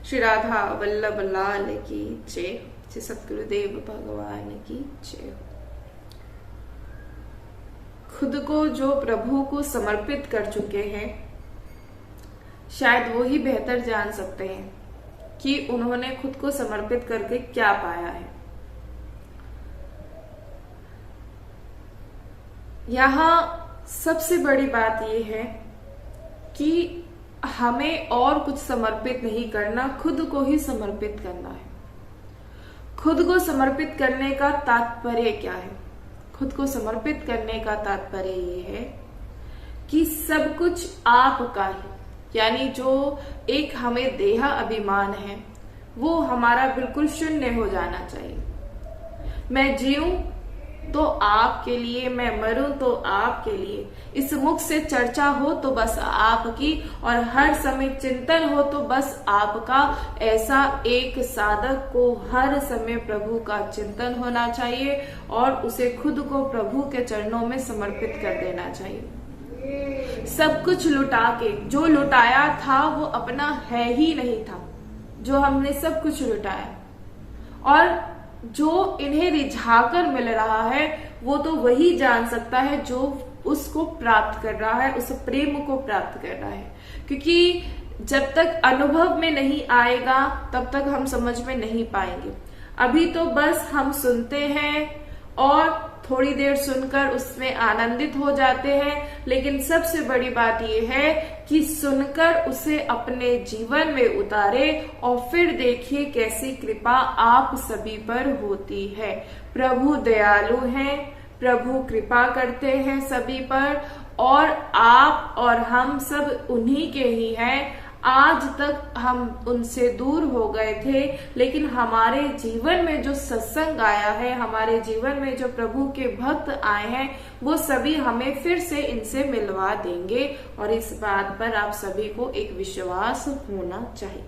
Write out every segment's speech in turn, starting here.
श्री राधा वल्लभ लाल की जय। श्री सतगुरुदेव भगवान की जय। खुद को जो प्रभु को समर्पित कर चुके हैं, शायद वो ही बेहतर जान सकते हैं कि उन्होंने खुद को समर्पित करके क्या पाया है। यहाँ सबसे बड़ी बात यह है कि हमें और कुछ समर्पित नहीं करना, खुद को ही समर्पित करना है। खुद को समर्पित करने का तात्पर्य क्या है? खुद को समर्पित करने का तात्पर्य ये है कि सब कुछ आपका ही, यानी जो एक हमें देहा अभिमान है वो हमारा बिल्कुल शून्य हो जाना चाहिए। मैं जीऊं तो आपके लिए, मैं मरूं तो आपके लिए, इस मुख से चर्चा हो तो बस आपकी, और हर समय चिंतन हो तो बस आपका। ऐसा एक साधक को हर समय प्रभु का चिंतन होना चाहिए और उसे खुद को प्रभु के चरणों में समर्पित कर देना चाहिए। सब कुछ लुटा के, जो लुटाया था वो अपना है ही नहीं था, जो हमने सब कुछ लुटाया, और जो इन्हें रिझाकर मिल रहा है वो तो वही जान सकता है जो उसको प्राप्त कर रहा है, उस प्रेम को प्राप्त कर रहा है। क्योंकि जब तक अनुभव में नहीं आएगा तब तक हम समझ में नहीं पाएंगे। अभी तो बस हम सुनते हैं और थोड़ी देर सुनकर उसमें आनंदित हो जाते हैं, लेकिन सबसे बड़ी बात यह है कि सुनकर उसे अपने जीवन में उतारे और फिर देखिए कैसी कृपा आप सभी पर होती है। प्रभु दयालु हैं, प्रभु कृपा करते हैं सभी पर, और आप और हम सब उन्हीं के ही हैं। आज तक हम उनसे दूर हो गए थे, लेकिन हमारे जीवन में जो सत्संग आया है, हमारे जीवन में जो प्रभु के भक्त आए हैं, वो सभी हमें फिर से इनसे मिलवा देंगे, और इस बात पर आप सभी को एक विश्वास होना चाहिए।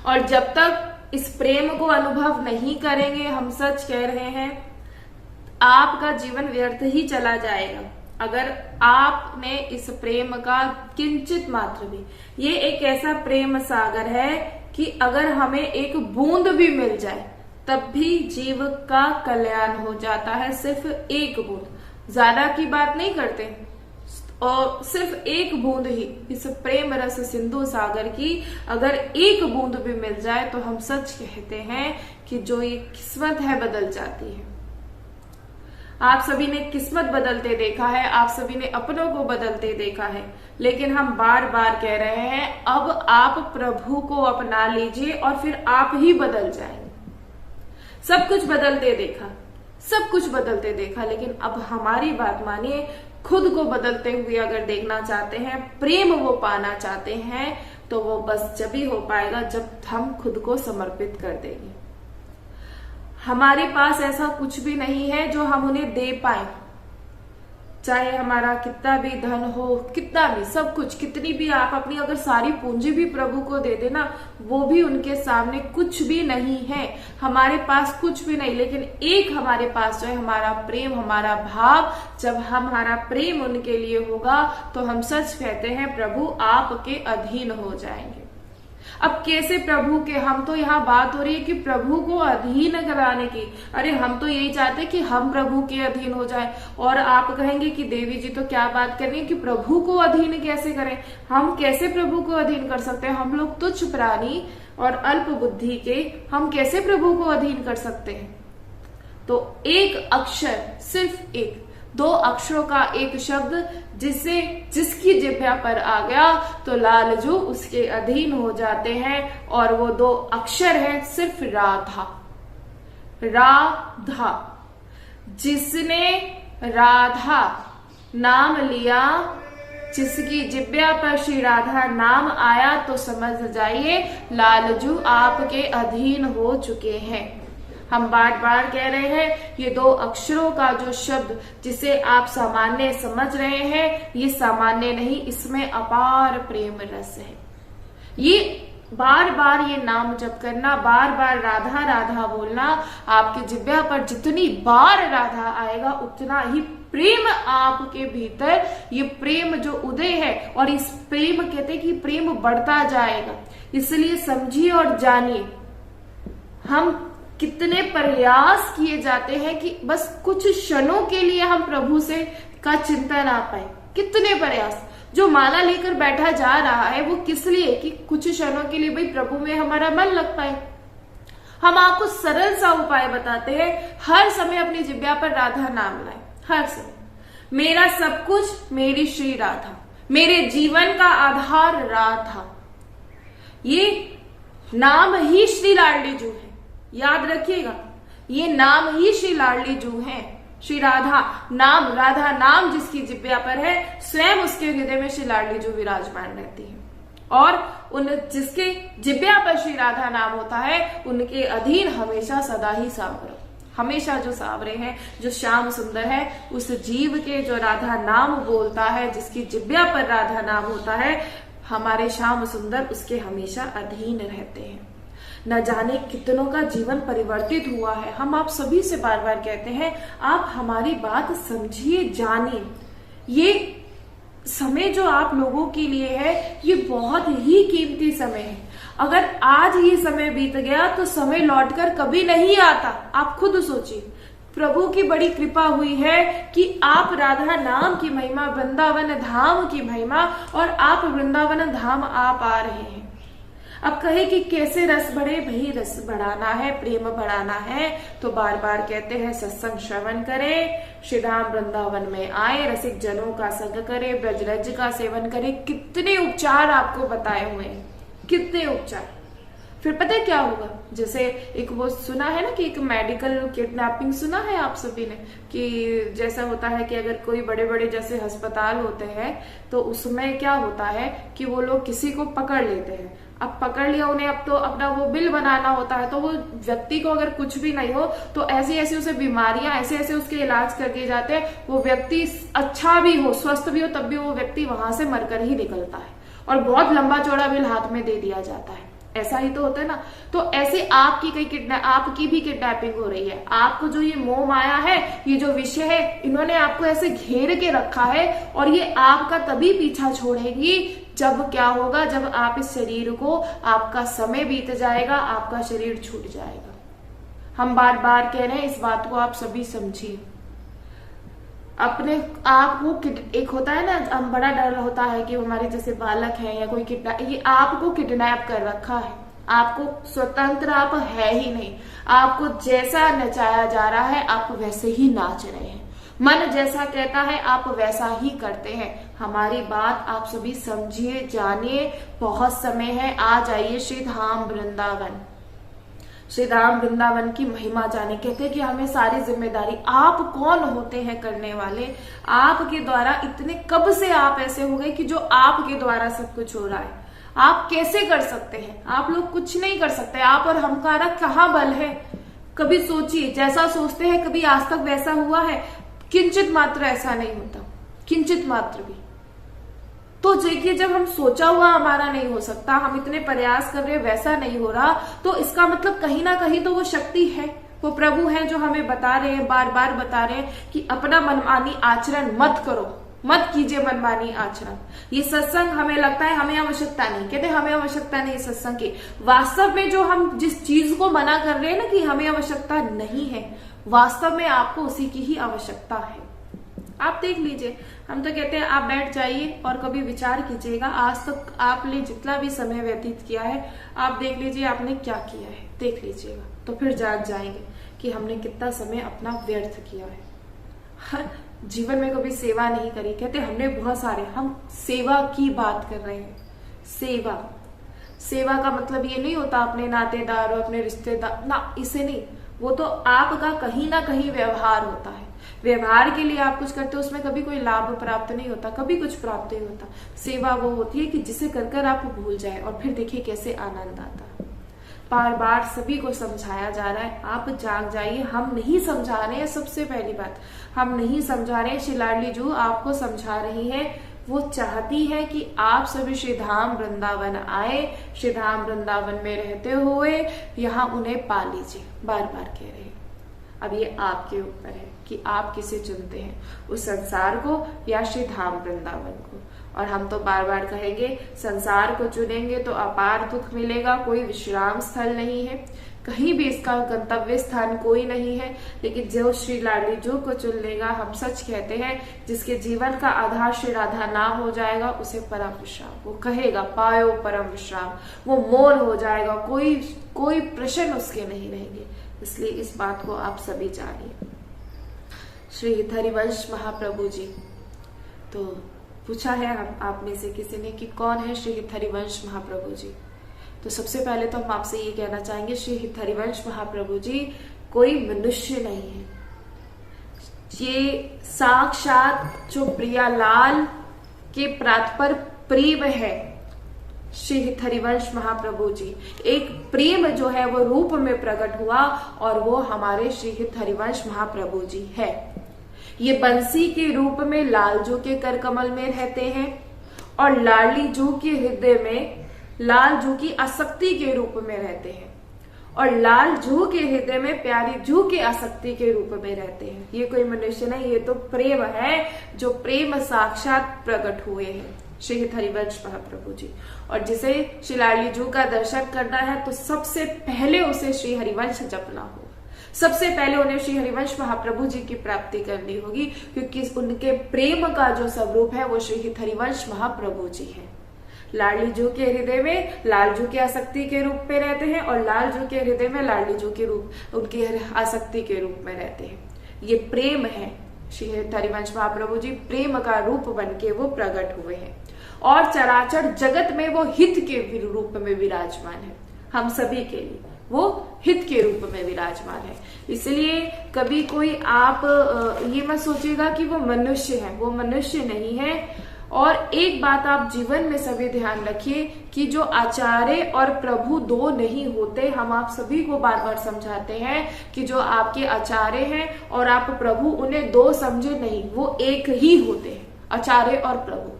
और जब तक इस प्रेम को अनुभव नहीं करेंगे, हम सच कह रहे हैं, आपका जीवन व्यर्थ ही चला जाएगा। अगर आपने इस प्रेम का किंचित मात्र भी, ये एक ऐसा प्रेम सागर है कि अगर हमें एक बूंद भी मिल जाए तब भी जीव का कल्याण हो जाता है। सिर्फ एक बूंद, ज्यादा की बात नहीं करते, और सिर्फ एक बूंद ही इस प्रेम रस सिंधु सागर की अगर एक बूंद भी मिल जाए तो हम सच कहते हैं कि जो ये किस्मत है बदल जाती है। आप सभी ने किस्मत बदलते देखा है, आप सभी ने अपनों को बदलते देखा है, लेकिन हम बार बार कह रहे हैं अब आप प्रभु को अपना लीजिए और फिर आप ही बदल जाएंगे। सब कुछ बदलते देखा, सब कुछ बदलते देखा, लेकिन अब हमारी बात मानिए, खुद को बदलते हुए अगर देखना चाहते हैं, प्रेम वो पाना चाहते हैं, तो वो बस जब ही हो पाएगा जब हम खुद को समर्पित कर देंगे। हमारे पास ऐसा कुछ भी नहीं है जो हम उन्हें दे पाए, चाहे हमारा कितना भी धन हो, कितना भी, सब कुछ, कितनी भी आप अपनी अगर सारी पूंजी भी प्रभु को दे देना, वो भी उनके सामने कुछ भी नहीं है। हमारे पास कुछ भी नहीं, लेकिन एक हमारे पास जो है हमारा प्रेम, हमारा भाव। जब हमारा प्रेम उनके लिए होगा तो हम सच कहते हैं प्रभु आपके अधीन हो जाएंगे। अब कैसे प्रभु के, हम तो यहाँ बात हो रही है कि प्रभु को अधीन कराने की। अरे हम तो यही चाहते हैं कि हम प्रभु के अधीन हो जाए, और आप कहेंगे कि देवी जी तो क्या बात कर रही है कि प्रभु को अधीन कैसे करें? हम कैसे प्रभु को अधीन कर सकते हैं? हम लोग तुच्छ प्राणी और अल्प बुद्धि के, हम कैसे प्रभु को अधीन कर सकते हैं? तो एक अक्षर, सिर्फ एक, दो अक्षरों का एक शब्द जिसकी जिह्वा पर आ गया तो लालजू उसके अधीन हो जाते हैं, और वो दो अक्षर है सिर्फ राधा। राधा, जिसने राधा नाम लिया, जिसकी जिह्वा पर श्री राधा नाम आया, तो समझ जाइए लालजू आपके अधीन हो चुके हैं। हम बार बार कह रहे हैं, ये दो अक्षरों का जो शब्द जिसे आप सामान्य समझ रहे हैं, ये सामान्य नहीं, इसमें अपार प्रेम रस है। ये बार बार ये नाम जप करना, बार बार राधा राधा बोलना, आपके जिब्या पर जितनी बार राधा आएगा उतना ही प्रेम आपके भीतर, ये प्रेम जो उदय है, और इस प्रेम कहते हैं कि प्रेम बढ़ता जाएगा। इसलिए समझिए और जानिए, हम कितने प्रयास किए जाते हैं कि बस कुछ क्षणों के लिए हम प्रभु से का चिंतन आ पाए। कितने प्रयास, जो माला लेकर बैठा जा रहा है वो किस लिए, कि कुछ क्षणों के लिए भाई प्रभु में हमारा मन लग पाए। हम आपको सरल सा उपाय बताते हैं, हर समय अपनी जिब्या पर राधा नाम लाए, हर समय। मेरा सब कुछ मेरी श्री राधा, मेरे जीवन का आधार राधा, ये नाम ही श्री लाडली जू है, याद रखिएगा, ये नाम ही श्री लाडली जू है। श्री राधा नाम, राधा नाम जिसकी जिब्या पर है, स्वयं उसके हृदय में श्री लाडली जू विराजमान रहती है। और उन जिसके जिब्या पर श्री राधा नाम होता है, उनके अधीन हमेशा सदा ही सांवरो, हमेशा जो सांवरे हैं, जो श्याम सुंदर है, उस जीव के जो राधा नाम बोलता है, जिसकी जिब्या पर राधा नाम होता है, हमारे श्याम सुंदर उसके हमेशा अधीन रहते हैं। न जाने कितनों का जीवन परिवर्तित हुआ है। हम आप सभी से बार बार कहते हैं, आप हमारी बात समझिए, जानिए। ये समय जो आप लोगों के लिए है, ये बहुत ही कीमती समय है। अगर आज ये समय बीत गया तो समय लौटकर कभी नहीं आता। आप खुद सोचिए, प्रभु की बड़ी कृपा हुई है कि आप राधा नाम की महिमा, वृंदावन धाम की महिमा, और आप वृंदावन धाम आप आ रहे हैं। अब कहे कि कैसे रस बढ़े, भाई रस बढ़ाना है, प्रेम बढ़ाना है, तो बार बार कहते हैं सत्संग श्रवण करें, श्री धाम वृंदावन में आए, रसिक जनों का संग करे, ब्रजरज का सेवन करे। कितने उपचार आपको बताए हुए हैं, कितने उपचार। फिर पता है क्या होगा, जैसे एक वो सुना है ना कि एक मेडिकल किडनैपिंग सुना है आप सभी ने, कि जैसा होता है कि अगर कोई बड़े बड़े जैसे अस्पताल होते हैं तो उसमें क्या होता है कि वो लोग किसी को पकड़ लेते हैं। अब पकड़ लिया उन्हें, अब तो अपना वो बिल बनाना होता है, तो वो व्यक्ति को अगर कुछ भी नहीं हो तो ऐसी ऐसी उसे बीमारियां, ऐसे ऐसे उसके इलाज कर दिए जाते हैं, वो व्यक्ति अच्छा भी हो, स्वस्थ भी हो, तब भी वो व्यक्ति वहां से मरकर ही निकलता है, और बहुत लंबा चौड़ा बिल हाथ में दे दिया जाता है। ऐसा ही तो होता है ना। तो ऐसे आपकी भी किडनैपिंग हो रही है। आपको जो ये मोह माया है, ये जो विषय है, इन्होंने आपको ऐसे घेर के रखा है, और ये आपका तभी पीछा छोड़ेगी जब क्या होगा, जब आप इस शरीर को, आपका समय बीत जाएगा, आपका शरीर छूट जाएगा। हम बार बार कह रहे हैं, इस बात को आप सभी समझिए। अपने आप को, एक होता है ना, हम बड़ा डर होता है कि हमारे जैसे बालक है या कोई किडनैप, ये आपको किडनैप कर रखा है। आपको स्वतंत्र आप है ही नहीं। आपको जैसा नचाया जा रहा है, आप वैसे ही नाच रहे हैं। मन जैसा कहता है, आप वैसा ही करते हैं। हमारी बात आप सभी समझिए, जानिए। बहुत समय है, आ जाइए श्री धाम वृंदावन। श्री धाम वृंदावन की महिमा जाने। कहते हैं कि हमें सारी जिम्मेदारी, आप कौन होते हैं करने वाले? आपके द्वारा इतने कब से आप ऐसे हो गए कि जो आपके द्वारा सब कुछ हो रहा है? आप कैसे कर सकते हैं? आप लोग कुछ नहीं कर सकते। आप और हमकारा कहाँ बल है? कभी सोचिए, जैसा सोचते हैं कभी आज तक वैसा हुआ है? किंचित मात्र ऐसा नहीं होता, किंचित मात्र भी। तो देखिए, जब हम सोचा हुआ हमारा नहीं हो सकता, हम इतने प्रयास कर रहे हैं, वैसा नहीं हो रहा, तो इसका मतलब कहीं ना कहीं तो वो शक्ति है, वो प्रभु है जो हमें बता रहे हैं, बार बार बता रहे हैं कि अपना मनमानी आचरण मत करो, मत कीजिए मनमानी आचरण। ये सत्संग हमें लगता है हमें आवश्यकता नहीं, कहते हमें आवश्यकता नहीं सत्संग की। वास्तव में जो हम जिस चीज को मना कर रहे हैं ना कि हमें आवश्यकता नहीं है, वास्तव में आपको उसी की ही आवश्यकता है। आप देख लीजिए, हम तो कहते हैं आप बैठ जाइए और कभी विचार कीजिएगा, आज तक आपने जितना भी समय व्यतीत किया है, आप देख लीजिए आपने क्या किया है, देख लीजिएगा, तो फिर जाग जाएंगे कि हमने कितना समय अपना व्यर्थ किया है। जीवन में कभी सेवा नहीं करी। कहते हमने बहुत सारे, हम सेवा की बात कर रहे हैं। सेवा, सेवा का मतलब ये नहीं होता अपने नातेदार और अपने रिश्तेदार ना, इसे नहीं। वो तो आपका कहीं ना कहीं व्यवहार होता है। व्यवहार के लिए आप कुछ करते हो, उसमें कभी कोई लाभ प्राप्त नहीं होता, कभी कुछ प्राप्त नहीं होता। सेवा वो होती है कि जिसे कर कर आप भूल जाए और फिर देखिए कैसे आनंद आता है। बार बार सभी को समझाया जा रहा है, आप जाग जाइए। हम नहीं समझा रहे हैं, सबसे पहली बात हम नहीं समझा रहे हैं, श्री लाडली जी आपको समझा रही है। वो चाहती है कि आप सभी श्री धाम वृंदावन आए, श्री धाम वृंदावन में रहते हुए यहाँ उन्हें पा लीजिए। बार बार कह रहे हैं। अब ये आपके ऊपर है कि आप किसे चुनते हैं, उस संसार को या श्री धाम वृंदावन को। और हम तो बार बार कहेंगे, संसार को चुनेंगे तो अपार दुख मिलेगा, कोई विश्राम स्थल नहीं है, कहीं भी इसका गंतव्य स्थान कोई नहीं है। लेकिन जो श्री लाडली जो को चुन लेगा, हम सच कहते हैं, जिसके जीवन का आधार श्री राधा नाम हो जाएगा, उसे परम विश्राम, वो कहेगा पायो परम विश्राम, वो मौन हो जाएगा, कोई प्रश्न उसके नहीं रहेंगे। इसलिए इस बात को आप सभी जानिए। श्री हरिवंश महाप्रभु जी, तो पूछा है आप में से किसी ने कि कौन है श्री हरिवंश महाप्रभु जी। तो सबसे पहले तो हम आपसे ये कहना चाहेंगे, श्री हरिवंश महाप्रभु जी कोई मनुष्य नहीं है, ये साक्षात जो प्रियालाल के प्रातपर प्रेम है श्री हरिवंश महाप्रभु जी। एक प्रेम जो है वो रूप में प्रकट हुआ और वो हमारे श्री हरिवंश महाप्रभु जी है। ये बंसी के रूप में लालजू के कर कमल में रहते हैं और लाडली जू के हृदय में लाल जू की आसक्ति के रूप में रहते हैं और लाल जू के हृदय में प्यारी जू की आसक्ति के रूप में रहते हैं। ये कोई मनुष्य नहीं, ये तो प्रेम है, जो प्रेम साक्षात प्रकट हुए हैं श्री हरिवंश महाप्रभु जी। और जिसे श्री लाडली जू का दर्शन करना है तो सबसे पहले उसे श्री हरिवंश जपना होगा, सबसे पहले उन्हें श्री हरिवंश महाप्रभु जी की प्राप्ति करनी होगी, क्योंकि उनके प्रेम का जो स्वरूप है वो श्री हरिवंश महाप्रभु जी है। लाडली जू के हृदय में लालजू की आसक्ति के रूप में रहते हैं और लालजू के हृदय में लाडली जू के रूप उनकी आसक्ति के रूप में रहते हैं। ये प्रेम है, श्री हरिवंश महाप्रभु जी प्रेम का रूप बन के वो प्रकट हुए हैं और चराचर जगत में वो हित के रूप में विराजमान है। हम सभी के लिए वो हित के रूप में विराजमान है। इसलिए कभी कोई आप ये मत सोचिएगा कि वो मनुष्य है, वो मनुष्य नहीं है। और एक बात आप जीवन में सभी ध्यान रखिए कि जो आचार्य और प्रभु दो नहीं होते। हम आप सभी को बार बार समझाते हैं कि जो आपके आचार्य हैं और आप प्रभु, उन्हें दो समझे नहीं, वो एक ही होते हैं, आचार्य और प्रभु।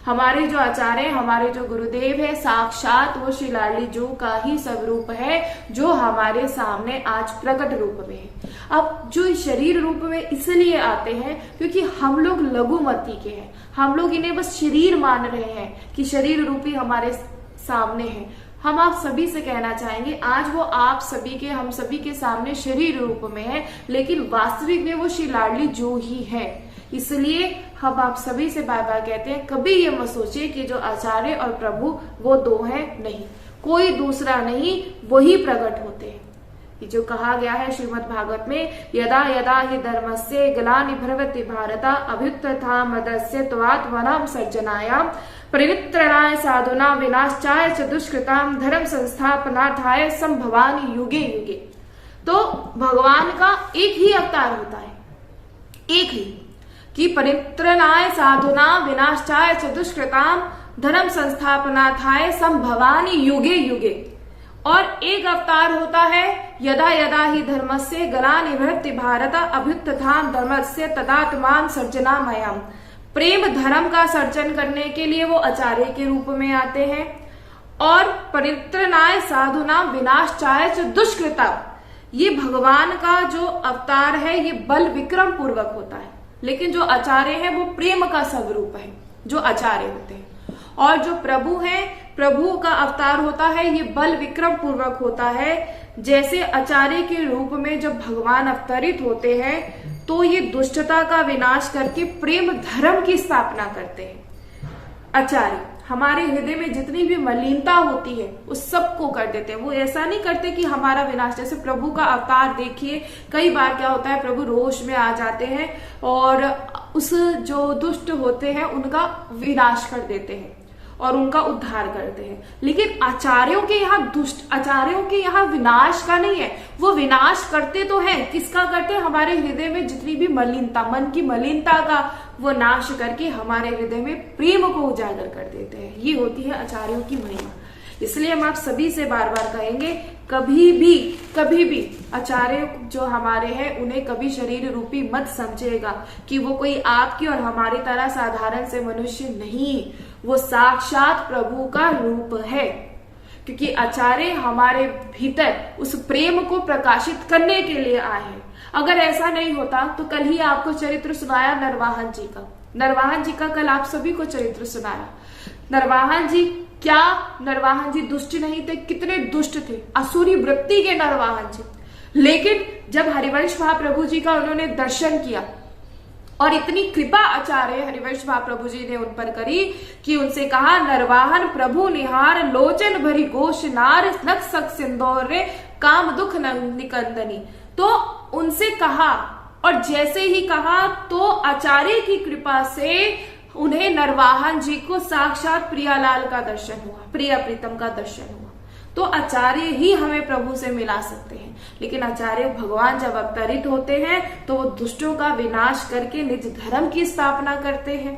हमारे जो आचार्य, हमारे जो गुरुदेव है, साक्षात वो श्री लाडली जू का ही स्वरूप है जो हमारे सामने आज प्रकट रूप में है। अब जो शरीर रूप में इसलिए आते हैं क्योंकि हम लोग लघुमती के हैं, हम लोग इन्हें बस शरीर मान रहे हैं कि शरीर रूपी हमारे सामने है। हम आप सभी से कहना चाहेंगे, आज वो आप सभी के, हम सभी के सामने शरीर रूप में है, लेकिन वास्तविक में वो श्री लाडली जू ही है। इसलिए हम आप सभी से बार बार कहते हैं, कभी ये मत सोचिए कि जो आचार्य और प्रभु वो दो हैं, नहीं, कोई दूसरा नहीं, वही प्रकट होते हैं। ये जो कहा गया है श्रीमद् भागवत में, यदा यदा हि धर्मस्य ग्लानिर्भवति भारता अभ्युत्थानमदस्य त्वात् वनाम सर्जनायाम परित्राणाय साधुना विनाशाय च दुष्कृताम धर्म संस्थापनार्थाय संभवामि युगे युगे। तो भगवान का एक ही अवतार होता है, एक ही, कि परित्राणाय साधुना विनाशाय च दुष्कृताम धर्म संस्थापनार्थाय संभवामि युगे युगे। और एक अवतार होता है यदा यदा ही धर्मस्य ग्लानिर्भवति भारता अभ्युत्थान धर्मस्य तदात्मान सर्जनामयम्। प्रेम धर्म का सर्जन करने के लिए वो आचार्य के रूप में आते हैं और परित्राणाय साधुना विनाशाय च दुष्कृता। ये भगवान का जो अवतार है ये बल विक्रम पूर्वक होता है, लेकिन जो आचार्य है वो प्रेम का स्वरूप है, जो आचार्य होते हैं। और जो प्रभु है, प्रभु का अवतार होता है ये बल विक्रम पूर्वक होता है। जैसे आचार्य के रूप में जब भगवान अवतरित होते हैं तो ये दुष्टता का विनाश करके प्रेम धर्म की स्थापना करते हैं। आचार्य हमारे हृदय में जितनी भी मलिनता होती है उस सबको कर देते हैं। वो ऐसा नहीं करते कि हमारा विनाश, जैसे प्रभु का अवतार देखिए, कई बार क्या होता है, प्रभु रोष में आ जाते हैं और उस जो दुष्ट होते हैं उनका विनाश कर देते हैं और उनका उद्धार करते हैं। लेकिन आचार्यों के यहाँ आचार्यों के यहाँ विनाश का नहीं है, वो विनाश करते तो हैं, किसका करते हैं, हमारे हृदय में जितनी भी मलिनता, मन की मलिनता का वो नाश करके हमारे हृदय में प्रेम को उजागर कर देते हैं। ये होती है आचार्यों की महिमा। इसलिए हम आप सभी से बार बार कहेंगे, कभी भी आचार्य जो हमारे हैं उन्हें कभी शरीर रूपी मत समझेगा कि वो कोई आपकी और हमारी तरह साधारण से मनुष्य नहीं, वो साक्षात प्रभु का रूप है। क्योंकि आचार्य हमारे भीतर उस प्रेम को प्रकाशित करने के लिए आए हैं। अगर ऐसा नहीं होता तो कल ही आपको चरित्र सुनाया नरवाहन जी का। नरवाहन जी का कल आप सभी को चरित्र सुनाया। नरवाहन जी दुष्ट नहीं थे, कितने दुष्ट थे, असुरी वृत्ति के नरवाहन जी। लेकिन जब हरिवंश महाप्रभु जी का उन्होंने दर्शन किया और इतनी कृपा आचार्य हरिवंश महाप्रभु जी ने उन पर करी कि उनसे कहा, नरवाहन प्रभु निहार लोचन भरी गोश नार नक सक सिंदूर रे काम दुख निकंदनी। तो उनसे कहा और जैसे ही कहा तो आचार्य की कृपा से उन्हें नरवाहन जी को साक्षात प्रियालाल का दर्शन हुआ, प्रिया प्रीतम का दर्शन हुआ। तो आचार्य ही हमें प्रभु से मिला सकते हैं। लेकिन आचार्य भगवान जब अवतरित होते हैं तो वो दुष्टों का विनाश करके निज धर्म की स्थापना करते हैं।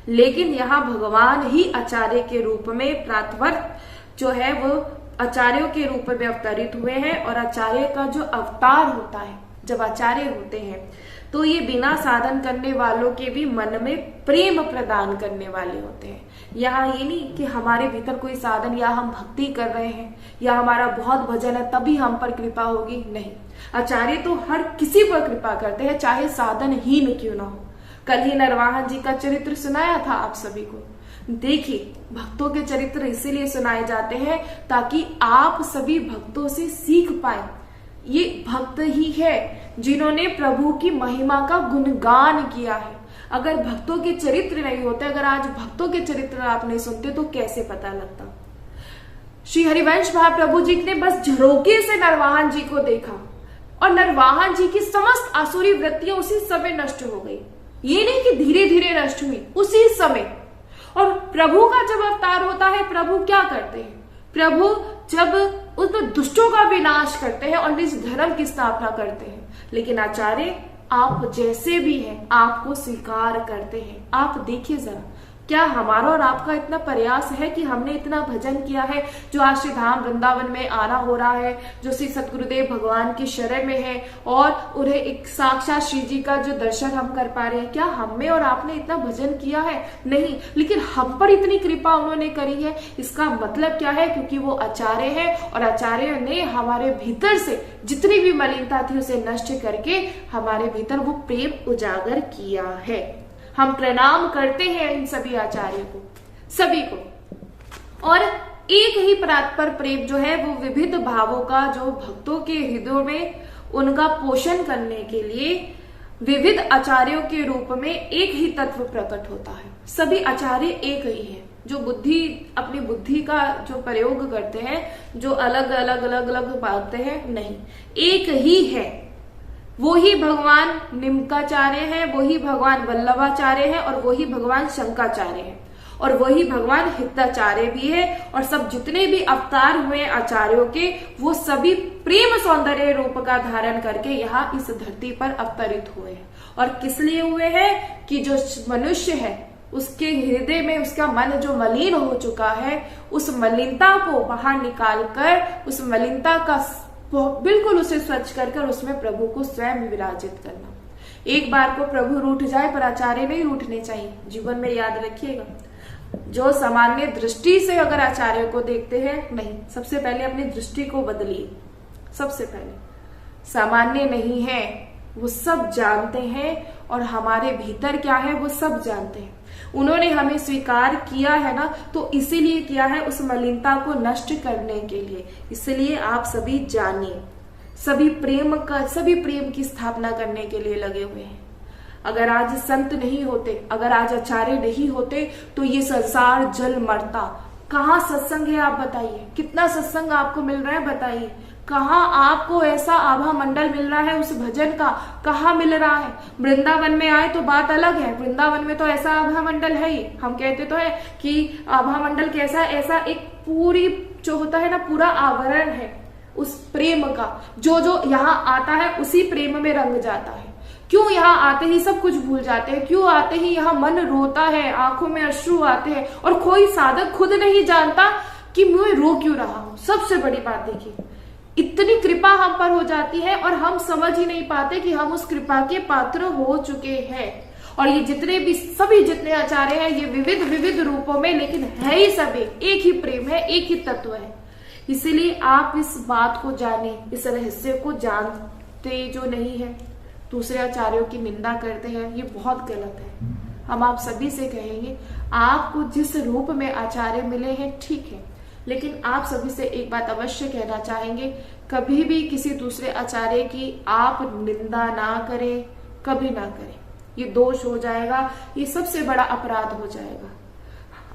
लेकिन यहाँ भगवान ही आचार्य के रूप में प्रातवर्त जो है वो आचार्यों के रूप में अवतरित हुए हैं। और आचार्य का जो अवतार होता है, जब आचार्य होते हैं तो ये बिना साधन करने वालों के भी मन में प्रेम प्रदान करने वाले होते हैं। यहाँ ये नहीं कि हमारे भीतर कोई साधन या हम भक्ति कर रहे हैं या हमारा बहुत भजन है तभी हम पर कृपा होगी, नहीं। आचार्य तो हर किसी पर कृपा करते हैं, चाहे साधनहीन क्यों ना हो। कल ही नरवाहन जी का चरित्र सुनाया था आप सभी को। देखिए, भक्तों के चरित्र इसीलिए सुनाए जाते हैं ताकि आप सभी भक्तों से सीख पाए। ये भक्त ही है जिन्होंने प्रभु की महिमा का गुणगान किया है। अगर भक्तों के चरित्र नहीं होते, अगर आज भक्तों के चरित्र आप नहीं सुनते तो कैसे पता लगता। श्री हरिवंश महाप्रभु जी ने बस झरोके से नरवाहन जी को देखा और नरवाहन जी की समस्त आसुरी वृत्तियां उसी समय नष्ट हो गई। ये नहीं कि धीरे धीरे नष्ट हुई, उसी समय। और प्रभु का जब अवतार होता है, प्रभु क्या करते हैं? प्रभु जब उन दुष्टों का विनाश करते हैं और निज धर्म की स्थापना करते हैं। लेकिन आचार्य आप जैसे भी हैं आपको स्वीकार करते हैं। आप देखिए जरा, क्या हमारा और आपका इतना प्रयास है कि हमने इतना भजन किया है, जो आज श्री धाम वृंदावन में आना हो रहा है, जो श्री सतगुरुदेव भगवान की शरण में है और उन्हें एक साक्षात श्री जी का जो दर्शन हम कर पा रहे हैं, क्या हम में और आपने इतना भजन किया है? नहीं। लेकिन हम पर इतनी कृपा उन्होंने करी है। इसका मतलब क्या है? क्योंकि वो आचार्य है और आचार्य ने हमारे भीतर से जितनी भी मलिनता थी उसे नष्ट करके हमारे भीतर वो प्रेम उजागर किया है। हम प्रणाम करते हैं इन सभी आचार्य को, सभी को। और एक ही परात्पर प्रेम जो है वो विविध भावों का जो भक्तों के हृदयों में उनका पोषण करने के लिए विविध आचार्यों के रूप में एक ही तत्व प्रकट होता है। सभी आचार्य एक ही है, जो अपनी बुद्धि का जो प्रयोग करते हैं, जो अलग अलग बांटते हैं, नहीं, एक ही है। वो ही भगवान निमकाचार्य है, वही भगवान वल्लभाचार्य है और वही भगवान शंकाचार्य है और वही भगवान हिताचार्य भी है। और सब जितने भी अवतार हुए आचार्यों के, वो सभी प्रेम सौंदर्य रूप का धारण करके यहाँ इस धरती पर अवतरित हुए हैं। और किस लिए हुए हैं? कि जो मनुष्य है उसके हृदय में उसका मन जो मलिन हो चुका है, उस मलिनता को बाहर निकाल कर, उस मलिनता का बिल्कुल उसे स्वच्छ कर उसमें प्रभु को स्वयं विराजित करना। एक बार को प्रभु रूठ जाए पर आचार्य नहीं रूठने चाहिए। जीवन में याद रखिएगा, जो सामान्य दृष्टि से अगर आचार्य को देखते हैं, नहीं, सबसे पहले अपनी दृष्टि को बदलिए। सबसे पहले सामान्य नहीं है, वो सब जानते हैं और हमारे भीतर क्या है वो सब जानते हैं। उन्होंने हमें स्वीकार किया है ना, तो इसीलिए किया है, उस मलिनता को नष्ट करने के लिए। इसलिए आप सभी जानिए, सभी प्रेम की स्थापना करने के लिए लगे हुए हैं। अगर आज संत नहीं होते, अगर आज आचार्य नहीं होते तो ये संसार जल मरता। कहाँ सत्संग है आप बताइए? कितना सत्संग आपको मिल रहा है बताइए? कहाँ आपको ऐसा आभा मंडल मिल रहा है उस भजन का? कहाँ मिल रहा है? वृंदावन में आए तो बात अलग है, वृंदावन में तो ऐसा आभा मंडल है ही। हम कहते तो है कि आभा मंडल कैसा, ऐसा एक पूरी जो होता है ना, पूरा आवरण है उस प्रेम का, जो यहाँ आता है उसी प्रेम में रंग जाता है। क्यों यहाँ आते ही सब कुछ भूल जाते हैं? क्यों आते ही यहाँ मन रोता है, आंखों में अश्रु आते हैं और कोई साधक खुद नहीं जानता कि मैं रो क्यों रहा हूं। सबसे बड़ी बात देखिए, इतनी कृपा हम पर हो जाती है और हम समझ ही नहीं पाते कि हम उस कृपा के पात्र हो चुके हैं। और ये जितने भी सभी जितने आचार्य हैं, ये विविध विविध रूपों में, लेकिन है ही सभी एक ही प्रेम है, एक ही तत्व है। इसीलिए आप इस बात को जाने, इस रहस्य को जानते जो नहीं है, दूसरे आचार्यों की निंदा करते हैं, ये बहुत गलत है। हम आप सभी से कहेंगे, आपको जिस रूप में आचार्य मिले हैं ठीक है, लेकिन आप सभी से एक बात अवश्य कहना चाहेंगे, कभी भी किसी दूसरे आचार्य की आप निंदा ना करें, कभी ना करें। ये दोष हो जाएगा, ये सबसे बड़ा अपराध हो जाएगा।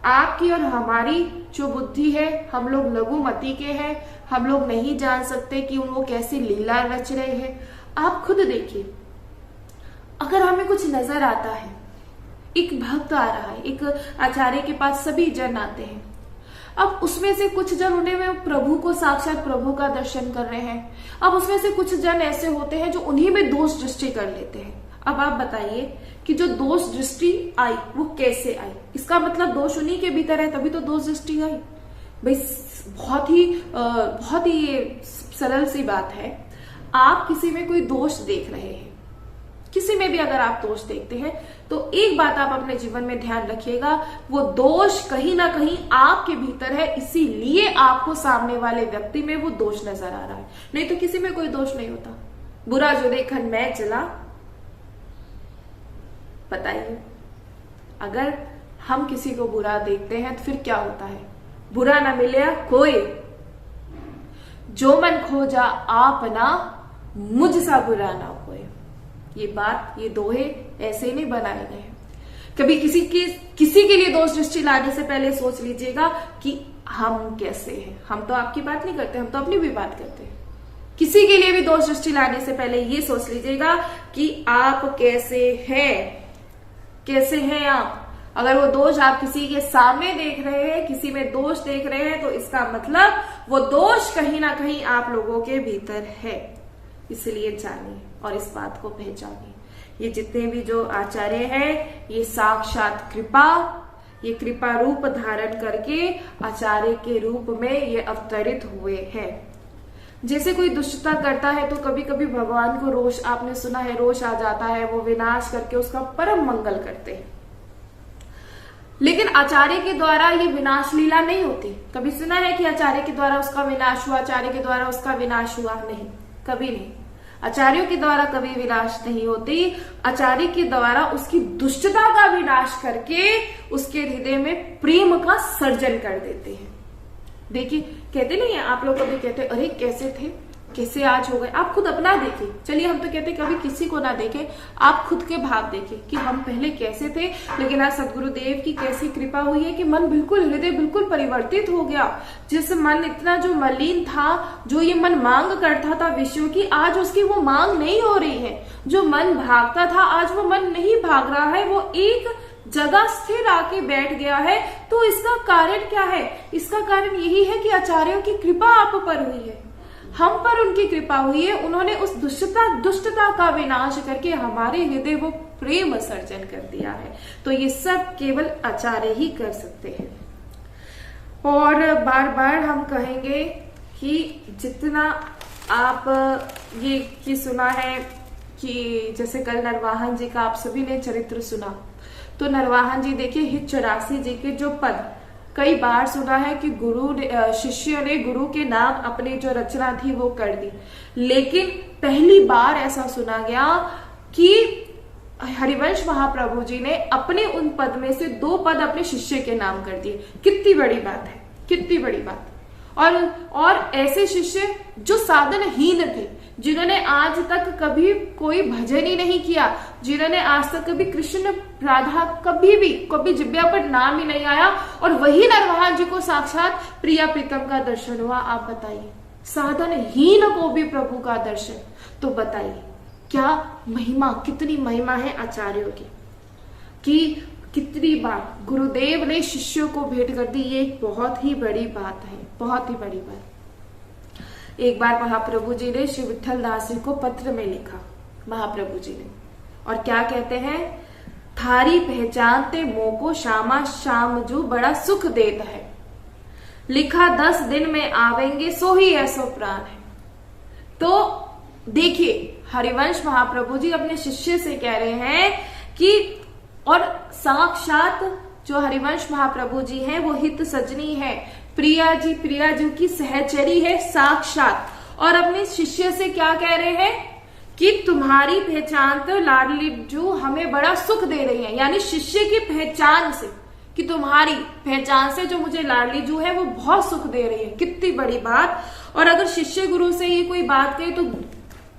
आपकी और हमारी जो बुद्धि है, हम लोग लघुमति के हैं, हम लोग नहीं जान सकते कि वो कैसी लीला रच रहे हैं। आप खुद देखिए, अगर हमें कुछ नजर आता है, एक भक्त आ रहा है, एक आचार्य के पास सभी जन आते हैं, अब उसमें से कुछ जन उन्हें प्रभु को, साक्षात प्रभु का दर्शन कर रहे हैं। अब उसमें से कुछ जन ऐसे होते हैं जो उन्हीं में दोष दृष्टि कर लेते हैं। अब आप बताइए कि जो दोष दृष्टि आई वो कैसे आई? इसका मतलब दोष उन्हीं के भीतर है, तभी तो दोष दृष्टि आई। भाई बहुत ही सरल सी बात है। आप किसी में कोई दोष देख रहे हैं, किसी में भी अगर आप दोष देखते हैं, तो एक बात आप अपने जीवन में ध्यान रखिएगा, वो दोष कहीं ना कहीं आपके भीतर है, इसीलिए आपको सामने वाले व्यक्ति में वो दोष नजर आ रहा है। नहीं तो किसी में कोई दोष नहीं होता। बुरा जो देखन मैं चला, बताइए, अगर हम किसी को बुरा देखते हैं तो फिर क्या होता है? बुरा ना मिले कोई, जो मन खोजा आपना, मुझसा बुरा ना कोई। ये बात, ये दोहे ऐसे नहीं बनाए गए हैं। कभी किसी के लिए दोष दृष्टि लाने से पहले सोच लीजिएगा कि हम कैसे हैं। हम तो आपकी बात नहीं करते, हम तो अपनी भी बात करते हैं। किसी के लिए भी दोष दृष्टि लाने से पहले ये सोच लीजिएगा कि आप कैसे हैं, कैसे हैं आप। अगर वो दोष आप किसी के सामने देख रहे हैं, किसी में दोष देख रहे हैं, तो इसका मतलब वो दोष कहीं ना कहीं आप लोगों के भीतर है। इसलिए जानिए और इस बात को पहचानिए। ये जितने भी जो आचार्य हैं, ये साक्षात कृपा, ये कृपा रूप धारण करके आचार्य के रूप में ये अवतरित हुए हैं। जैसे कोई दुष्टता करता है तो कभी कभी भगवान को रोष, आपने सुना है, रोष आ जाता है, वो विनाश करके उसका परम मंगल करते हैं। लेकिन आचार्य के द्वारा ये विनाश लीला नहीं होती। कभी सुना है कि आचार्य के द्वारा उसका विनाश हुआ, आचार्य के द्वारा उसका विनाश हुआ? नहीं, कभी नहीं। आचार्यों के द्वारा कभी विनाश नहीं होती। आचार्य के द्वारा उसकी दुष्टता का विनाश करके उसके हृदय में प्रेम का सर्जन कर देते हैं। देखिए, कहते नहीं है, आप लोग कभी कहते अरे कैसे थे, कैसे आज हो गए। आप खुद अपना देखिए। चलिए, हम तो कहते कभी किसी को ना देखें, आप खुद के भाव देखिए कि हम पहले कैसे थे, लेकिन आज सदगुरुदेव की कैसी कृपा हुई है कि मन बिल्कुल, हृदय बिल्कुल परिवर्तित हो गया। जिस मन इतना जो मलिन था, जो ये मन मांग करता था विषयों की, आज उसकी वो मांग नहीं हो रही है। जो मन भागता था, आज वो मन नहीं भाग रहा है, वो एक जगह स्थिर आके बैठ गया है। तो इसका कारण क्या है? इसका कारण यही है कि आचार्यों की कृपा आप पर हुई है, हम पर उनकी कृपा हुई है। उन्होंने उस दुष्टता का विनाश करके हमारे हृदय वो प्रेम सर्जन कर दिया है। तो ये सब केवल आचार्य ही कर सकते हैं। और बार बार हम कहेंगे कि जितना आप ये की सुना है कि जैसे कल नरवाहन जी का आप सभी ने चरित्र सुना, तो नरवाहन जी देखिए, हित 84 जी के जो पद कई बार सुना है कि शिष्य ने गुरु के नाम अपनी जो रचना थी वो कर दी, लेकिन पहली बार ऐसा सुना गया कि हरिवंश महाप्रभु जी ने अपने उन पद में से 2 पद अपने शिष्य के नाम कर दिए। कितनी बड़ी बात है, कितनी बड़ी बात। और ऐसे शिष्य जो साधनहीन थे, जिन्होंने आज तक कभी कोई भजन ही नहीं किया, जिन्होंने आज तक कभी कृष्ण राधा कभी जिब्या पर नाम ही नहीं आया, और वही नरवाहन जी को साक्षात प्रिया प्रीतम का दर्शन हुआ। आप बताइए, साधनहीन को भी प्रभु का दर्शन। तो बताइए क्या महिमा, कितनी महिमा है आचार्यों की, कि कितनी बार गुरुदेव ने शिष्यों को भेंट कर दी। ये एक बहुत ही बड़ी बात है, बहुत ही बड़ी बात। एक बार महाप्रभु जी ने श्री विठल दास जी को पत्र में लिखा, महाप्रभु जी ने, और क्या कहते हैं? थारी पहचानते मोको श्यामा श्याम जो बड़ा सुख देता है। लिखा 10 दिन में आवेंगे सो ही ऐसो प्राण है। तो देखिए हरिवंश महाप्रभु जी अपने शिष्य से कह रहे हैं कि, और साक्षात जो हरिवंश महाप्रभु जी हैं वो हित सजनी है, प्रिया जी की सहचरी है साक्षात, और अपने शिष्य से क्या कह रहे हैं कि तुम्हारी पहचान तो लाडली जो हमें बड़ा सुख दे रही है, यानी शिष्य की पहचान से, कि तुम्हारी पहचान से जो मुझे लाडली जो है वो बहुत सुख दे रही है। कितनी बड़ी बात। और अगर शिष्य गुरु से ये कोई बात कहे तो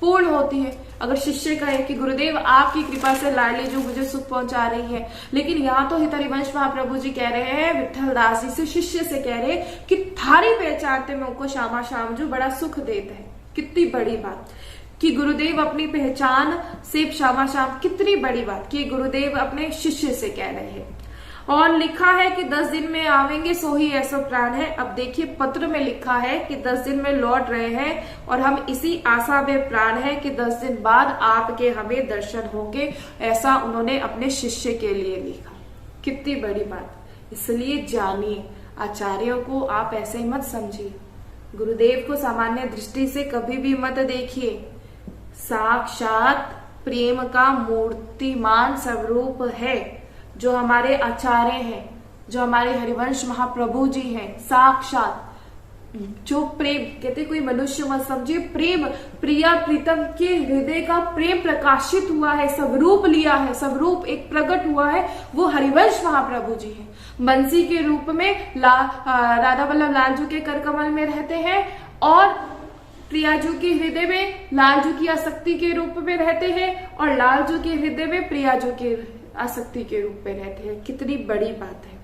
पूर्ण होती है। अगर शिष्य कहे कि गुरुदेव आपकी कृपा से लाडली जो मुझे सुख पहुंचा रही है, लेकिन यहाँ तो हरिवंश महाप्रभु जी कह रहे हैं विठल दास जी से, शिष्य से कह रहे हैं कि थारी पहचानते में उनको श्यामा श्याम जो बड़ा सुख देता है। कितनी बड़ी बात कि गुरुदेव अपनी पहचान से श्यामा श्याम, कितनी बड़ी बात कि गुरुदेव अपने शिष्य से कह रहे हैं। और लिखा है कि 10 दिन में आवेंगे सो ही ऐसा प्राण है। अब देखिए पत्र में लिखा है कि 10 दिन में लौट रहे हैं और हम इसी आशा में प्राण है कि 10 दिन बाद आपके हमें दर्शन होंगे, ऐसा उन्होंने अपने शिष्य के लिए लिखा। कितनी बड़ी बात। इसलिए जानिए, आचार्यों को आप ऐसे मत समझिए, गुरुदेव को सामान्य दृष्टि से कभी भी मत देखिए। साक्षात प्रेम का मूर्तिमान स्वरूप है जो हमारे आचार्य हैं, जो हमारे हरिवंश महाप्रभु जी हैं, साक्षात जो प्रेम कहते, कोई मनुष्य मत समझिए, प्रेम प्रिया प्रीतम के हृदय का प्रेम प्रकाशित हुआ है, स्वरूप लिया है, स्वरूप एक प्रकट हुआ है, वो हरिवंश महाप्रभु जी हैं। बंसी के रूप में राधा वल्लभ लालजू के कर कमल में रहते हैं और प्रियाजू के हृदय में लालजू की आसक्ति के रूप में रहते हैं और लालजू के हृदय में प्रियाजू के आसक्ति के रूप में रहते हैं। कितनी बड़ी बात है।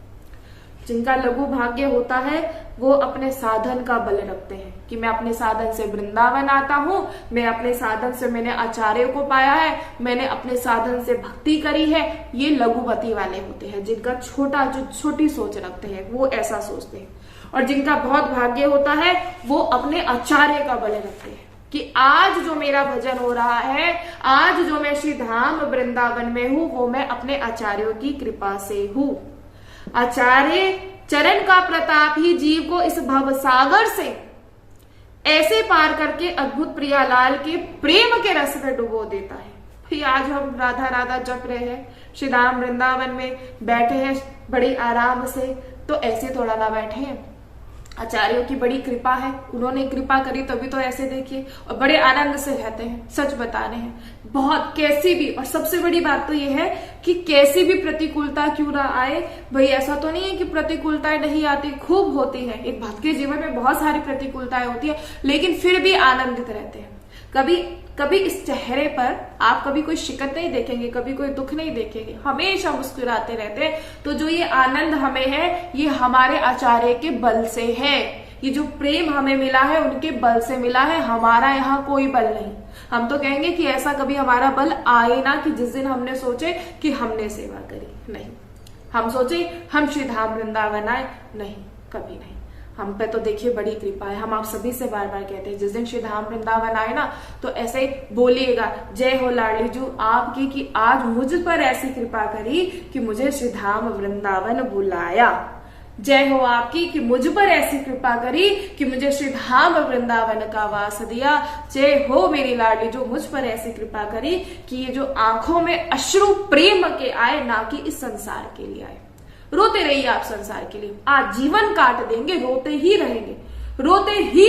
जिनका लघु भाग्य होता है वो अपने साधन का बल रखते हैं कि मैं अपने साधन से वृंदावन आता हूँ, मैं अपने साधन से मैंने आचार्य को पाया है, मैंने अपने साधन से भक्ति करी है। ये लघुमति वाले होते हैं, जिनका छोटी सोच रखते हैं, वो ऐसा सोचते हैं। और जिनका बहुत भाग्य होता है वो अपने आचार्य का बल रखते हैं कि आज जो मेरा भजन हो रहा है, आज जो मैं श्री धाम वृंदावन में हूँ, वो मैं अपने आचार्यों की कृपा से हूँ। आचार्य चरण का प्रताप ही जीव को इस भव सागर से ऐसे पार करके अद्भुत प्रियालाल के प्रेम के रस में डुबो देता है। फिर आज हम राधा राधा जप रहे हैं, श्री धाम वृंदावन में बैठे हैं बड़ी आराम से, तो ऐसे थोड़ा ना बैठे हैं। आचार्यों की बड़ी कृपा है, उन्होंने कृपा करी तभी तो ऐसे देखिए, और बड़े आनंद से रहते हैं। सच बता रहे हैं, बहुत कैसी भी, और सबसे बड़ी बात तो ये है कि कैसी भी प्रतिकूलता क्यों ना आए, भाई ऐसा तो नहीं है कि प्रतिकूलताएं नहीं आती, खूब होती है। एक भक्त के जीवन में बहुत सारी प्रतिकूलताएं होती है, लेकिन फिर भी आनंदित रहते हैं। कभी इस चेहरे पर आप कभी कोई शिकत नहीं देखेंगे, कभी कोई दुख नहीं देखेंगे, हमेशा मुस्कुराते रहते हैं। तो जो ये आनंद हमें है, ये हमारे आचार्य के बल से है। ये जो प्रेम हमें मिला है उनके बल से मिला है, हमारा यहाँ कोई बल नहीं। हम तो कहेंगे कि ऐसा कभी हमारा बल आए ना कि जिस दिन हमने सोचे कि हमने सेवा करी, नहीं। हम सोचे हम श्री धाम वृंदावन आए, नहीं, कभी नहीं। हम पे तो देखिए बड़ी कृपा है। हम आप सभी से बार बार कहते हैं, जिस दिन श्री धाम वृंदावन आए ना तो ऐसे ही बोलिएगा, जय हो लाडली जू आपकी कि आज मुझ पर ऐसी कृपा करी कि मुझे श्री धाम वृंदावन बुलाया। जय हो आपकी कि मुझ पर ऐसी कृपा करी कि मुझे श्री धाम वृंदावन का वास दिया। जय हो मेरी लाडली जो मुझ पर ऐसी कृपा करी कि ये जो आंखों में अश्रु प्रेम के आए, ना कि इस संसार के लिए आए। रोते रहिए आप संसार के लिए, आजीवन काट देंगे, रोते ही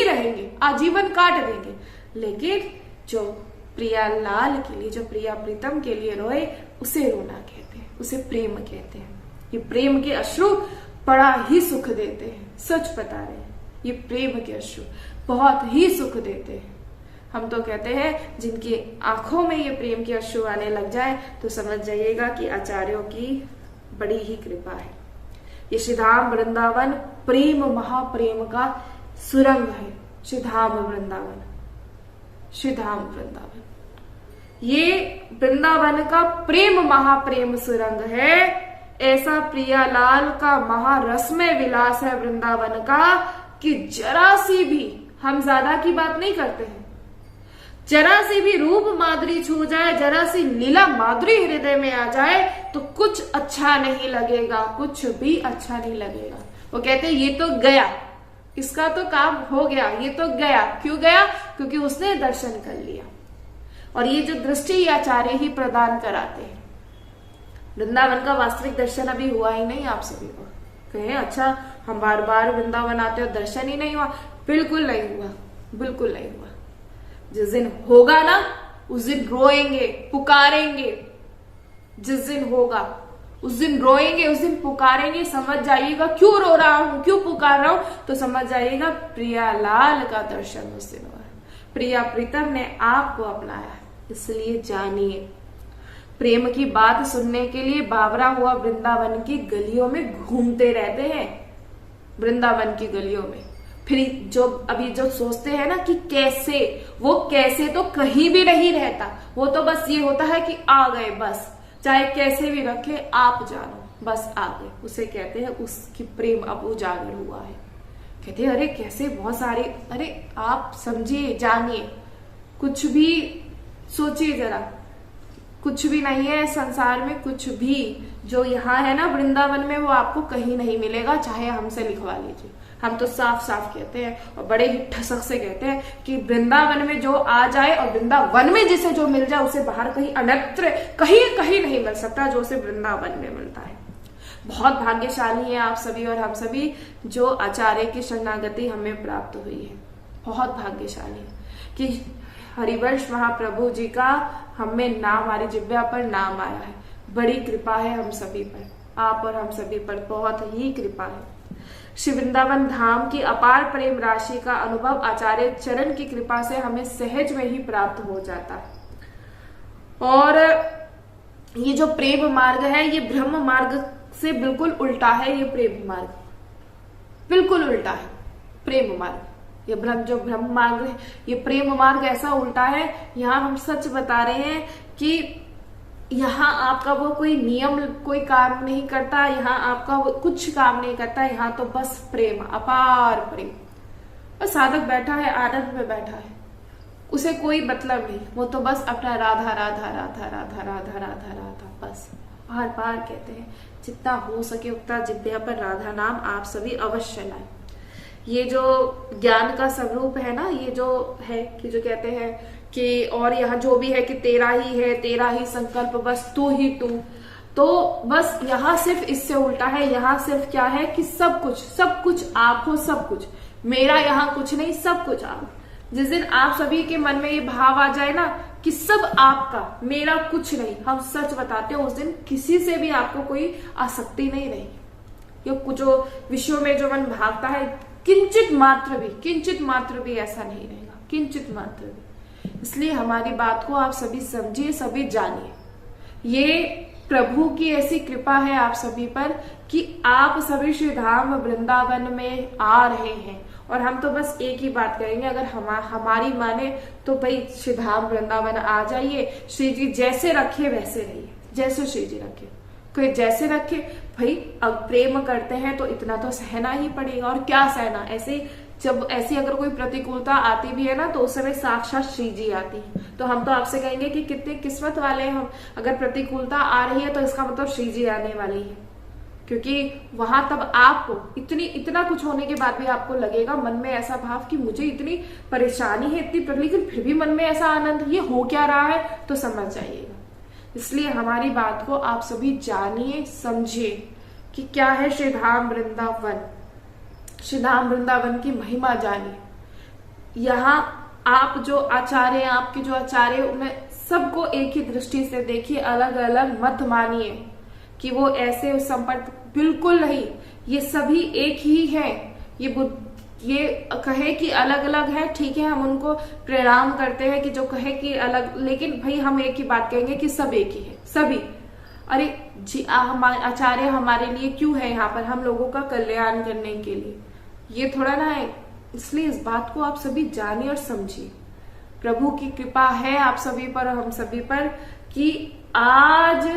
रहेंगे, आजीवन काट देंगे। लेकिन जो प्रिया लाल के लिए, जो प्रिया प्रीतम के लिए रोए, उसे रोना कहते हैं, उसे प्रेम कहते हैं। ये प्रेम के अश्रु बड़ा ही सुख देते हैं। सच बता रहे हैं, ये प्रेम के अश्रु बहुत ही सुख देते हैं। हम तो कहते हैं जिनकी आंखों में ये प्रेम के अश्रु आने लग जाए तो समझ जाइएगा कि आचार्यों की बड़ी ही कृपा है। ये श्री धाम वृंदावन प्रेम महाप्रेम का सुरंग है। श्री धाम वृंदावन, श्री धाम वृंदावन, ये वृंदावन का प्रेम महाप्रेम सुरंग है। ऐसा प्रियालाल का महारसमय विलास है वृंदावन का कि जरा सी भी, हम ज्यादा की बात नहीं करते हैं, जरा सी भी रूप माधुरी छू जाए, जरा सी लीला माधुरी हृदय में आ जाए तो कुछ अच्छा नहीं लगेगा, कुछ भी अच्छा नहीं लगेगा। वो कहते हैं ये तो गया, इसका तो काम हो गया, ये तो गया। क्यों गया? क्योंकि उसने दर्शन कर लिया। और ये जो दृष्टि ये आचार्य ही प्रदान कराते हैं। वृंदावन का वास्तविक दर्शन अभी हुआ ही नहीं आप सभी को। कहे अच्छा हम बार बार वृंदावन आते हो, दर्शन ही नहीं हुआ। बिल्कुल नहीं हुआ, बिल्कुल नहीं हुआ। जिस दिन होगा ना उस दिन रोएंगे, पुकारेंगे। जिस दिन होगा उस दिन रोएंगे, उस दिन पुकारेंगे। समझ जाइएगा क्यों रो रहा हूं, क्यों पुकार रहा हूं, तो समझ जाइएगा प्रियालाल का दर्शन उस दिन हुआ। प्रिया प्रीतम ने आपको अपनाया, इसलिए जानिए। प्रेम की बात सुनने के लिए बावरा हुआ वृंदावन की गलियों में घूमते रहते हैं, वृंदावन की गलियों में। फिर जो अभी जो सोचते हैं ना कि कैसे, वो कैसे तो कहीं भी नहीं रहता। वो तो बस ये होता है कि आ गए, बस चाहे कैसे भी रखे आप जानो, बस आ गए। उसे कहते हैं उसकी प्रेम अब उजागर हुआ है। कहते हैं अरे कैसे बहुत सारे, अरे आप समझिए, जानिए, कुछ भी सोचिए जरा। कुछ भी नहीं है संसार में, कुछ भी जो यहाँ है ना वृंदावन में वो आपको कहीं नहीं मिलेगा, चाहे हमसे लिखवा लीजिए। हम तो साफ साफ कहते हैं और बड़े ही ठसक से कहते हैं कि वृंदावन में जो आ जाए और वृंदावन में जिसे जो मिल जाए उसे बाहर कहीं अन्यत्र कहीं कहीं नहीं मिल सकता जो उसे वृंदावन में मिलता है। बहुत भाग्यशाली है आप सभी और हम सभी जो आचार्य की शरणागति हमें प्राप्त हुई है। बहुत भाग्यशाली है कि हरिवंश महाप्रभु जी का हमें नाम, हमारी जिब्या पर नाम आया है। बड़ी कृपा है हम सभी पर, आप और हम सभी पर बहुत ही कृपा है। श्री वृंदावन धाम की अपार प्रेम राशि का अनुभव आचार्य चरण की कृपा से हमें सहज में ही प्राप्त हो जाता है। और ये जो प्रेम मार्ग है ये ब्रह्म मार्ग से बिल्कुल उल्टा है। ये प्रेम मार्ग बिल्कुल उल्टा है। प्रेम मार्ग ये जो ब्रह्म मार्ग है ये प्रेम मार्ग ऐसा उल्टा है। यहाँ हम सच बता रहे हैं कि यहाँ आपका वो कोई नियम कोई काम नहीं करता, यहाँ आपका वो कुछ काम नहीं करता। यहाँ तो बस प्रेम, अपार प्रेम। और साधक बैठा है, आनंद में बैठा है, उसे कोई मतलब नहीं। वो तो बस अपना राधा राधा राधा राधा राधा राधा राधा बस बार बार कहते हैं। जितना हो सके उतना जिब्या पर राधा नाम आप सभी अवश्य लाएं। ये जो ज्ञान का स्वरूप है ना, ये जो है कि जो कहते हैं कि और यहाँ जो भी है कि तेरा ही है, तेरा ही संकल्प, बस तू ही तू। तो बस यहाँ सिर्फ इससे उल्टा है। यहाँ सिर्फ क्या है कि सब कुछ आप हो, सब कुछ मेरा, यहाँ कुछ नहीं, सब कुछ आप। जिस दिन आप सभी के मन में ये भाव आ जाए ना कि सब आपका, मेरा कुछ नहीं, हम सच बताते हैं उस दिन किसी से भी आपको कोई आसक्ति नहीं रहेगी। ये जो विश्व में जो मन भागता है किंचित मात्र भी ऐसा नहीं रहेगा, किंचित मात्र भी। इसलिए हमारी बात को आप सभी समझिए, सभी जानिए। ये प्रभु की ऐसी कृपा है आप सभी पर कि आप सभी श्री धाम वृंदावन में आ रहे हैं। और हम तो बस एक ही बात करेंगे, अगर हमारी माने तो भाई श्री धाम वृंदावन आ जाइए। श्री जी जैसे रखे वैसे रहिए, जैसे श्री जी रखे, कोई जैसे रखे। भाई अब प्रेम करते हैं तो इतना तो सहना ही पड़ेगा। और क्या सहना, ऐसे जब ऐसी अगर कोई प्रतिकूलता आती भी है ना तो उस समय साक्षात श्री जी आती है। तो हम तो आपसे कहेंगे कि कितने किस्मत वाले हैं हम। अगर प्रतिकूलता आ रही है तो इसका मतलब श्री जी आने वाली है। क्योंकि वहां तब आपको इतना कुछ होने के बाद भी आपको लगेगा मन में ऐसा भाव कि मुझे इतनी परेशानी है, इतनी प्रॉब्लम, लेकिन फिर भी मन में ऐसा आनंद, ये हो क्या रहा है, तो समझ जाइएगा। इसलिए हमारी बात को आप सभी जानिए, समझिए कि क्या है श्री धाम वृंदावन। श्री धाम वृंदावन की महिमा जानिए। यहाँ आप जो आचार्य हैं, आपके जो आचार्य, उन्हें सबको एक ही दृष्टि से देखिए, अलग अलग मत मानिए कि वो ऐसे संपर्क, बिल्कुल नहीं। ये सभी एक ही है। ये कहे कि अलग अलग है, ठीक है, हम उनको प्रणाम करते हैं कि जो कहे कि अलग, लेकिन भाई हम एक ही बात कहेंगे कि सब एक ही है, सभी। अरे जी आचार्य हमारे लिए क्यों है यहाँ पर, हम लोगों का कल्याण करने के लिए, ये थोड़ा ना है। इसलिए इस बात को आप सभी जानिए और समझिए। प्रभु की कृपा है आप सभी पर और हम सभी पर कि आज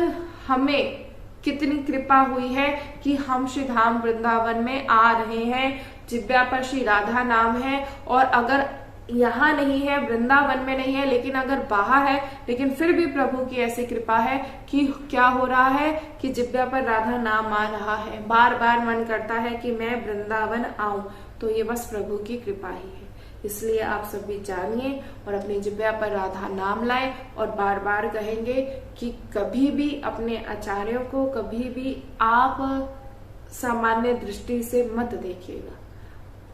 हमें कितनी कृपा हुई है कि हम श्री धाम वृंदावन में आ रहे हैं। जिब्या पर श्री राधा नाम है। और अगर यहाँ नहीं है, वृंदावन में नहीं है, लेकिन अगर बाहर है, लेकिन फिर भी प्रभु की ऐसी कृपा है कि क्या हो रहा है कि जिब्या पर राधा नाम आ रहा है। बार बार मन करता है कि मैं वृंदावन आऊं, तो ये बस प्रभु की कृपा ही है। इसलिए आप सभी जानिए और अपने जिह्वा पर राधा नाम लाएं और बार बार कहेंगे कि कभी भी अपने आचार्यों को कभी भी आप सामान्य दृष्टि से मत देखिएगा।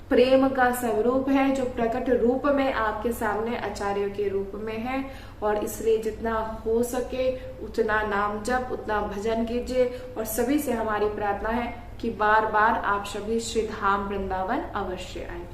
प्रेम का स्वरूप है जो प्रकट रूप में आपके सामने आचार्यों के रूप में है, और इसलिए जितना हो सके उतना नाम जप, उतना भजन कीजिए। और सभी से हमारी प्रार्थना है कि बार बार आप सभी श्री धाम वृंदावन अवश्य आए।